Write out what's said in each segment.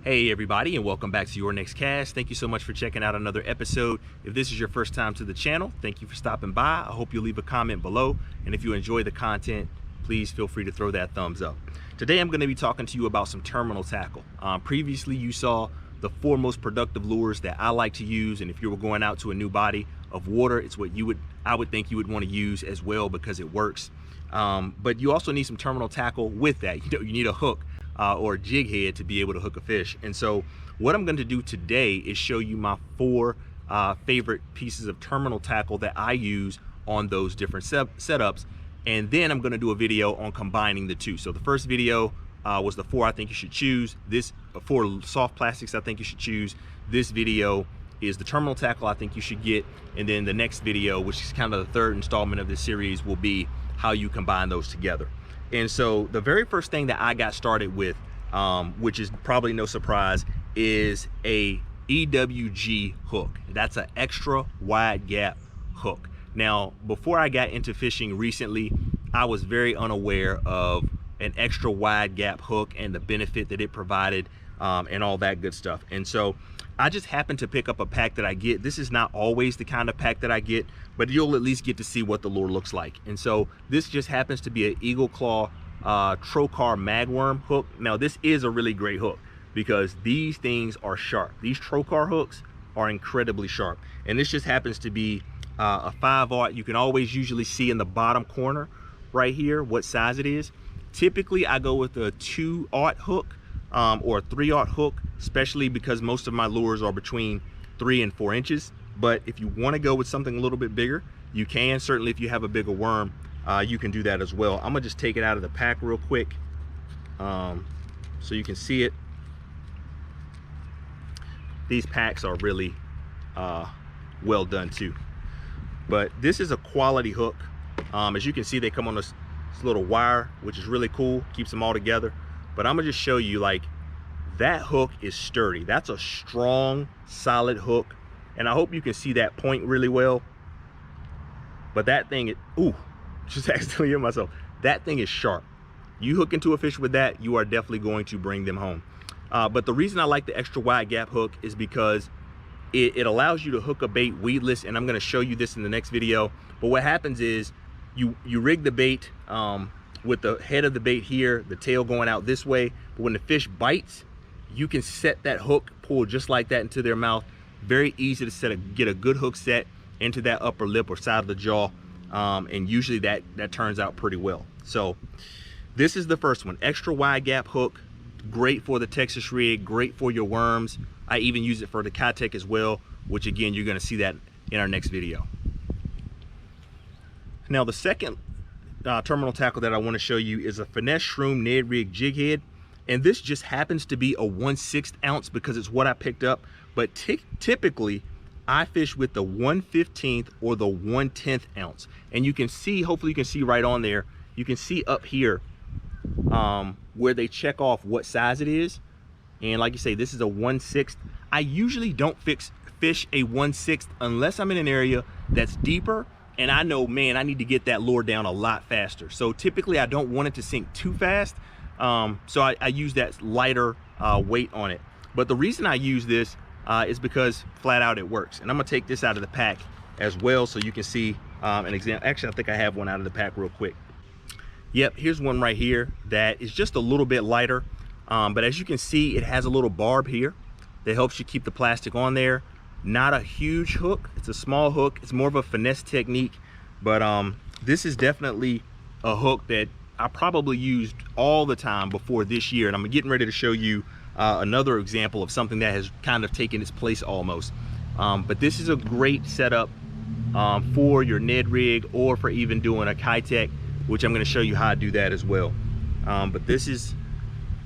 Hey everybody, and welcome back to your next cast. Thank you so much for checking out another episode. If this is your first time to the channel, thank you for stopping by. I hope you'll leave a comment below, and if you enjoy the content, please feel free to throw that thumbs up. Today I'm going to be talking to you about some terminal tackle. Previously you saw the 4 most productive lures that I like to use, and if you were going out to a new body of water, it's what I would think you would want to use as well because it works. But you also need some terminal tackle with that. You need a hook or a jig head to be able to hook a fish. And so what I'm going to do today is show you my 4 favorite pieces of terminal tackle that I use on those different setups. And then I'm going to do a video on combining the 2. So the first video was the 4 I think you should choose. This 4 soft plastics I think you should choose. This video is the terminal tackle I think you should get. And then the next video, which is kind of the 3rd installment of this series, will be how you combine those together. And so the very first thing that I got started with, which is probably no surprise, is a EWG hook. That's an extra wide gap hook. Now, before I got into fishing recently, I was very unaware of an extra wide gap hook and the benefit that it provided and all that good stuff. And so I just happened to pick up a pack that I get. This is not always the kind of pack that I get, but you'll at least get to see what the lure looks like. And so this just happens to be an Eagle Claw Trocar magworm hook. Now this is a really great hook because these things are sharp. These Trocar hooks are incredibly sharp. And this just happens to be a 5/0. You can always usually see in the bottom corner right here what size it is. Typically I go with a 2/0 hook or a 3/0 hook, especially because most of my lures are between 3 and 4 inches. But if you want to go with something a little bit bigger, you can. Certainly if you have a bigger worm, you can do that as well. I'm gonna just take it out of the pack real quick so you can see it. These packs are really well done too. But this is a quality hook. As you can see, they come on this little wire, which is really cool, keeps them all together. But I'm gonna just show you, like, that hook is sturdy. That's a strong, solid hook. And I hope you can see that point really well. But that thing is, ooh, just accidentally hit myself. That thing is sharp. You hook into a fish with that, you are definitely going to bring them home. But the reason I like the extra wide gap hook is because it allows you to hook a bait weedless, and I'm gonna show you this in the next video. But what happens is you rig the bait with the head of the bait here, the tail going out this way. But when the fish bites, you can set that hook, pull just like that into their mouth. Very easy to get a good hook set into that upper lip or side of the jaw. And usually that turns out pretty well. So this is the first one, extra wide gap hook. Great for the Texas rig, great for your worms. I even use it for the Kitech as well, which again, you're gonna see that in our next video. Now the second terminal tackle that I want to show you is a Finesse Shroom Ned Rig Jig Head. And this just happens to be a 1/6 ounce because it's what I picked up. But typically I fish with the 1/15 or the 1/10 ounce. And you can see, hopefully you can see right on there, you can see up here where they check off what size it is. And like you say, this is a 1/6. I usually don't fish a 1/6 unless I'm in an area that's deeper and I know, man, I need to get that lure down a lot faster. So typically I don't want it to sink too fast. So I use that lighter weight on it. But the reason I use this is because flat out it works. And I'm gonna take this out of the pack as well so you can see an example. Actually, I think I have one out of the pack real quick. Yep, here's one right here that is just a little bit lighter. But as you can see, it has a little barb here that helps you keep the plastic on there. Not a huge hook, it's a small hook. It's more of a finesse technique, but this is definitely a hook that I probably used all the time before this year. And I'm getting ready to show you another example of something that has kind of taken its place almost. But this is a great setup for your Ned rig or for even doing a Kitech, which I'm gonna show you how to do that as well. But this is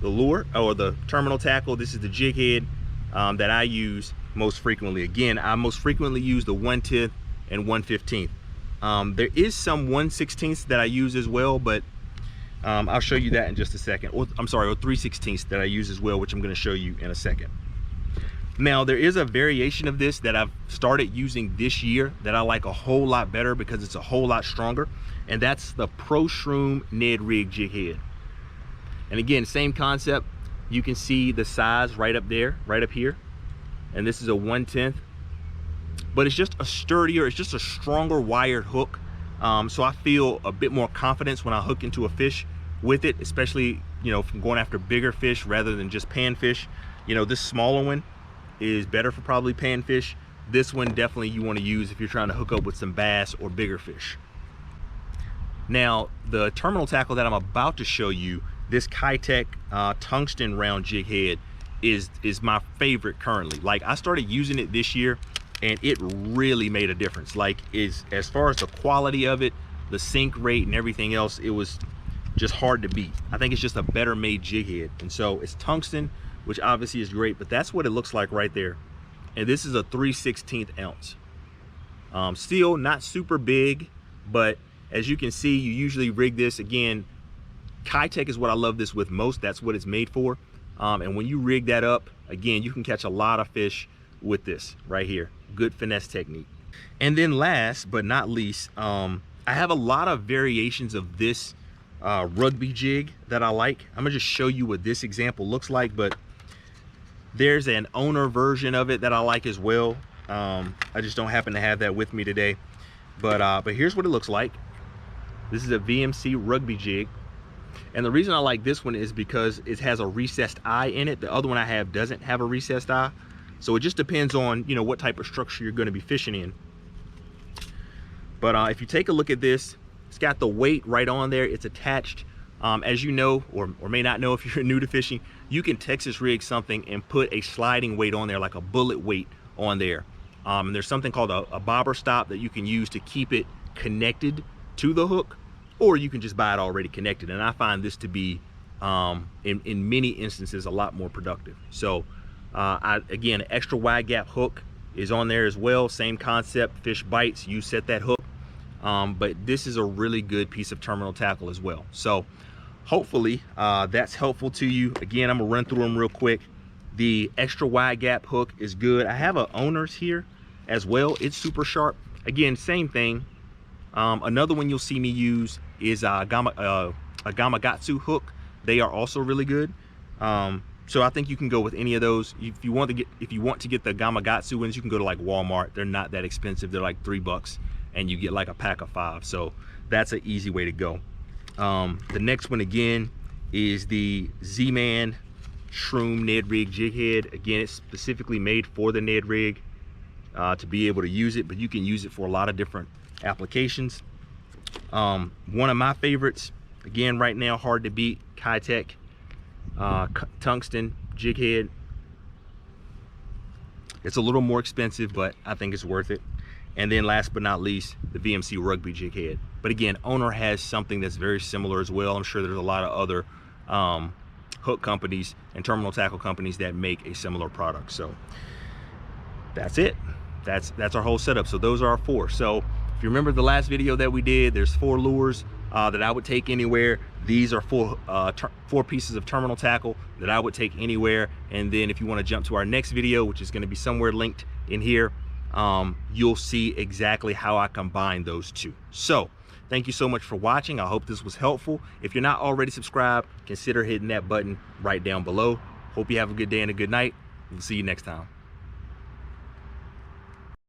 the lure or the terminal tackle. This is the jig head that I use most frequently. Again, I most frequently use the 1/10 and 1/15. There is some 1/16 that I use as well, but I'll show you that in just a second. Or I'm sorry, or 3/16 that I use as well, which I'm going to show you in a second. Now there is a variation of this that I've started using this year that I like a whole lot better because it's a whole lot stronger, and that's the Pro Shroom Ned Rig Jig Head. And again, same concept. You can see the size right up there, right up here. And this is a 1/10. But it's just a sturdier, it's just a stronger wired hook. So I feel a bit more confidence when I hook into a fish with it, especially, you know, from going after bigger fish rather than just panfish. You know, this smaller one is better for probably panfish. This one definitely you want to use if you're trying to hook up with some bass or bigger fish. Now, the terminal tackle that I'm about to show you, this Kitech tungsten round jig head, is my favorite currently. Like, I started using it this year and it really made a difference. Like, as far as the quality of it, the sink rate and everything else, it was just hard to beat. I think it's just a better made jig head. And so it's tungsten, which obviously is great, but that's what it looks like right there. And this is a 3/16 ounce. Still not super big, but as you can see, you usually rig this. Again, Kitech is what I love this with most. That's what it's made for. And when you rig that up, again, you can catch a lot of fish with this right here. Good finesse technique. And then last but not least, I have a lot of variations of this rugby jig that I like. I'm gonna just show you what this example looks like, but there's an owner version of it that I like as well. I just don't happen to have that with me today, but here's what it looks like. This is a VMC rugby jig, and the reason I like this one is because it has a recessed eye in it. The other one I have doesn't have a recessed eye, so it just depends on, you know, what type of structure you're going to be fishing in. But if you take a look at this, it's got the weight right on there. It's attached. As you know, or may not know if you're new to fishing, you can Texas rig something and put a sliding weight on there, like a bullet weight on there. And there's something called a bobber stop that you can use to keep it connected to the hook, or you can just buy it already connected. And I find this to be, in many instances, a lot more productive. So again, an extra wide gap hook is on there as well. Same concept, fish bites, you set that hook. But this is a really good piece of terminal tackle as well. So hopefully that's helpful to you. Again, I'm gonna run through them real quick. The extra wide gap hook is good. I have a owner's here as well. It's super sharp. Again, same thing. Another one you'll see me use is a Gamakatsu hook. They are also really good. So I think you can go with any of those. If you want to get the Gamakatsu ones, you can go to like Walmart. They're not that expensive. They're like $3, and you get like a pack of 5. So that's an easy way to go. The next one again is the Z-Man Shroom Ned Rig Jig Head. Again, it's specifically made for the Ned Rig to be able to use it, but you can use it for a lot of different applications. One of my favorites, again, right now, hard to beat, Kitech tungsten jig head. It's a little more expensive, but I think it's worth it. And then last but not least, the VMC rugby jig head. But again, owner has something that's very similar as well. I'm sure there's a lot of other hook companies and terminal tackle companies that make a similar product. So that's it. That's our whole setup. So those are our 4. So if you remember the last video that we did, there's 4 lures that I would take anywhere. These are 4 pieces of terminal tackle that I would take anywhere. And then if you want to jump to our next video, which is going to be somewhere linked in here, you'll see exactly how I combine those 2. So thank you so much for watching. I hope this was helpful. If you're not already subscribed, consider hitting that button right down below. Hope you have a good day and a good night. We'll see you next time.